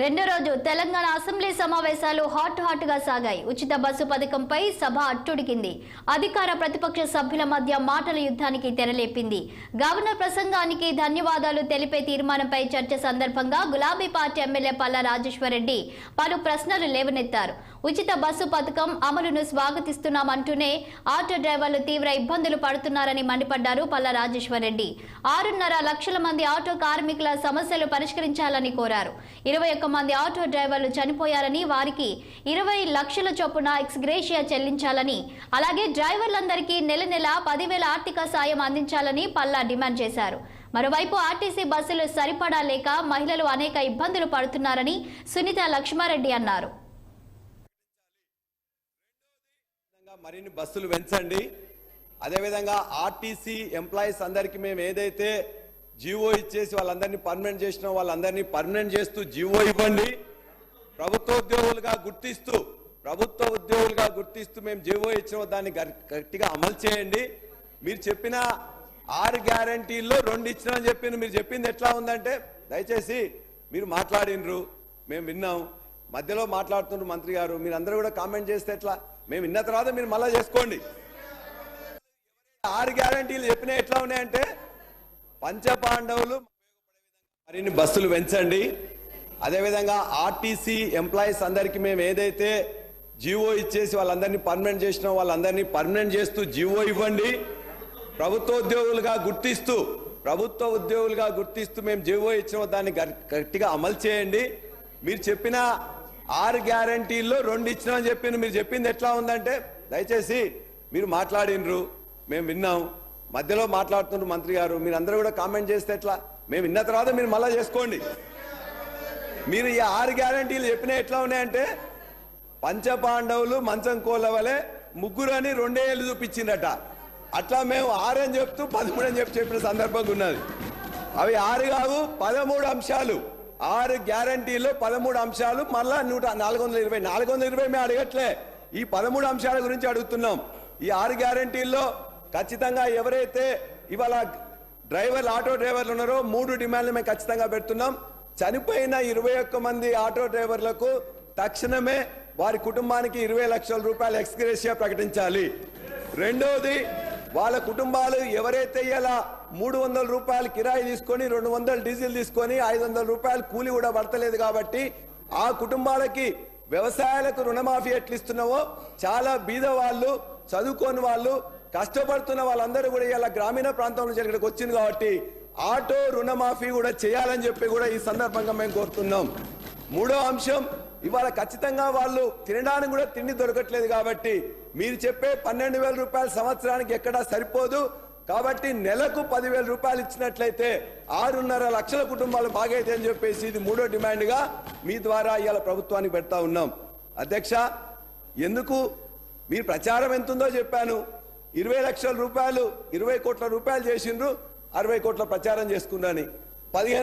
రెండో రోజు తెలంగాణ అసెంబ్లీ సమావేశాలు హాట్ గా సాగాయి. ఉచిత బస్సు పథకంపై సభ అట్టుడికింది. అధికార ప్రతిపక్ష సభ్యుల మధ్య మాటల యుద్ధానికి తెరలేపింది. గవర్నర్ ప్రసంగానికి ధన్యవాదాలు తెలిపే తీర్మానంపై చర్చ సందర్భంగా గులాబీ పార్టీ ఎమ్మెల్యే పల్లా రాజేశ్వరరెడ్డి పలు ప్రశ్నలు లేవనెత్తారు. ఉచిత బస్సు పథకం అమలును స్వాగతిస్తున్నామంటూనే ఆటో డ్రైవర్లు తీవ్ర ఇబ్బందులు పడుతున్నారని మండిపడ్డారు పల్లా రాజేశ్వరరెడ్డి. 6.5 లక్షల మంది ఆటో కార్మికుల సమస్యలు పరిష్కరించాలని కోరారు. 21 మంది ఆటో డ్రైవర్లు చనిపోయారని, వారికి 20 లక్షల చొప్పున ఎక్స్గ్రేషియా చెల్లించాలని, అలాగే డ్రైవర్లందరికీ నెల 10,000 ఆర్థిక సాయం అందించాలని పల్లా డిమాండ్ చేశారు. మరోవైపు ఆర్టీసీ బస్సులు సరిపడా లేక మహిళలు అనేక ఇబ్బందులు పడుతున్నారని సునీత లక్ష్మారెడ్డి అన్నారు. మరిన్ని బస్సులు పెంచండి. అదేవిధంగా ఆర్టీసీ ఎంప్లాయీస్ అందరికీ మేము ఏదైతే జీవో ఇచ్చేసి వాళ్ళందరినీ పర్మనెంట్ చేసిన వాళ్ళందరినీ పర్మనెంట్ చేస్తూ జీవో ఇవ్వండి. ప్రభుత్వ ఉద్యోగులుగా గుర్తిస్తూ మేము జీవో ఇచ్చిన దాన్ని గట్టిగా అమలు చేయండి. మీరు చెప్పిన 6 గ్యారంటీల్లో 2 ఇచ్చినామని చెప్పింది. మీరు చెప్పింది ఎట్లా ఉందంటే, దయచేసి మీరు మాట్లాడినరు, మేము విన్నాం, మధ్యలో మాట్లాడుతున్నారు మంత్రి గారు, మీరు అందరూ కూడా కామెంట్ చేస్తే ఎట్లా? మేము విన్న తర్వాత మీరు మళ్ళా చేసుకోండి. 6 గ్యారంటీలు చెప్పినా ఎట్లా ఉన్నాయంటే, పంచపాండవులు మరిన్ని బస్సులు పెంచండి. అదేవిధంగా ఆర్టీసీ ఎంప్లాయీస్ అందరికీ మేము ఏదైతే జీవో ఇచ్చేసి వాళ్ళందరినీ పర్మనెంట్ చేసిన వాళ్ళందరినీ పర్మనెంట్ చేస్తూ జీవో ఇవ్వండి. ప్రభుత్వ ఉద్యోగులుగా గుర్తిస్తూ మేము జీవో ఇచ్చిన దాన్ని గట్టిగా అమలు చేయండి. మీరు చెప్పిన 6 గ్యారంటీల్లో 2 ఇచ్చినామని చెప్పింది. మీరు చెప్పింది ఎట్లా ఉందంటే, దయచేసి మీరు మాట్లాడినరు, మేము విన్నాం, మధ్యలో మాట్లాడుతున్నారు మంత్రి గారు, మీరు అందరూ కూడా కామెంట్ చేస్తే ఎట్లా? మేము విన్న తర్వాత మీరు మళ్ళా చేసుకోండి. మీరు ఈ 6 గ్యారంటీలు చెప్పినా ఎట్లా ఉన్నాయంటే, పంచపాండవులు మంచం కోలవలే ముగ్గురు అని 2 ఏళ్ళు చూపించిందట. అట్లా మేము 6 అని చెప్తూ 13 అని చెప్పిన సందర్భంగా ఉన్నది. అవి 6 కావు, 13 అంశాలు. 6 గ్యారంటీలో 13 అంశాలు, మళ్ళా 420 మేము అడగట్లే, ఈ 13 అంశాల గురించి అడుగుతున్నాం. ఈ 6 గ్యారంటీల్లో ఖచ్చితంగా ఎవరైతే ఇవాళ ఆటో డ్రైవర్లు ఉన్నారో 3 డిమాండ్లు మేము ఖచ్చితంగా పెడుతున్నాం. చనిపోయిన 21 మంది ఆటో డ్రైవర్లకు తక్షణమే వారి కుటుంబానికి 20 లక్షల రూపాయల ఎక్స్గ్రేషియా ప్రకటించాలి. రెండోది, వాళ్ళ కుటుంబాలు ఎవరైతే ఇలా 300 రూపాయలు కిరాయి తీసుకొని, 200 డీజిల్ తీసుకొని, 500 రూపాయలు కూలి కూడా పడతలేదు కాబట్టి ఆ కుటుంబాలకి వ్యవసాయాలకు రుణమాఫీ ఎట్లిస్తున్నావో, చాలా బీద వాళ్ళు, చదువుకోని వాళ్ళు, కష్టపడుతున్న వాళ్ళందరూ కూడా ఇలా గ్రామీణ ప్రాంతం నుంచి ఇక్కడికి వచ్చింది కాబట్టి ఆటో రుణమాఫీ కూడా చేయాలని చెప్పి కూడా ఈ సందర్భంగా మేము కోరుతున్నాం. 3వ అంశం, ఇవాళ ఖచ్చితంగా వాళ్ళు తినడానికి కూడా తిండి దొరకట్లేదు కాబట్టి మీరు చెప్పే 12,000 రూపాయల సంవత్సరానికి ఎక్కడా సరిపోదు కాబట్టి నెలకు 10,000 రూపాయలు ఇచ్చినట్లయితే 6.5 లక్షల కుటుంబాలు బాగైతే అని చెప్పేసి ఇది 3వ డిమాండ్గా మీ ద్వారా ఇవాళ ప్రభుత్వానికి పెడతా ఉన్నాం. అధ్యక్ష, ఎందుకు మీరు ప్రచారం ఎంతుందో చెప్పాను. 20 లక్షల రూపాయలు 20 కోట్ల రూపాయలు చేసిండ్రు, 60 కోట్ల ప్రచారం చేసుకున్నారని. 15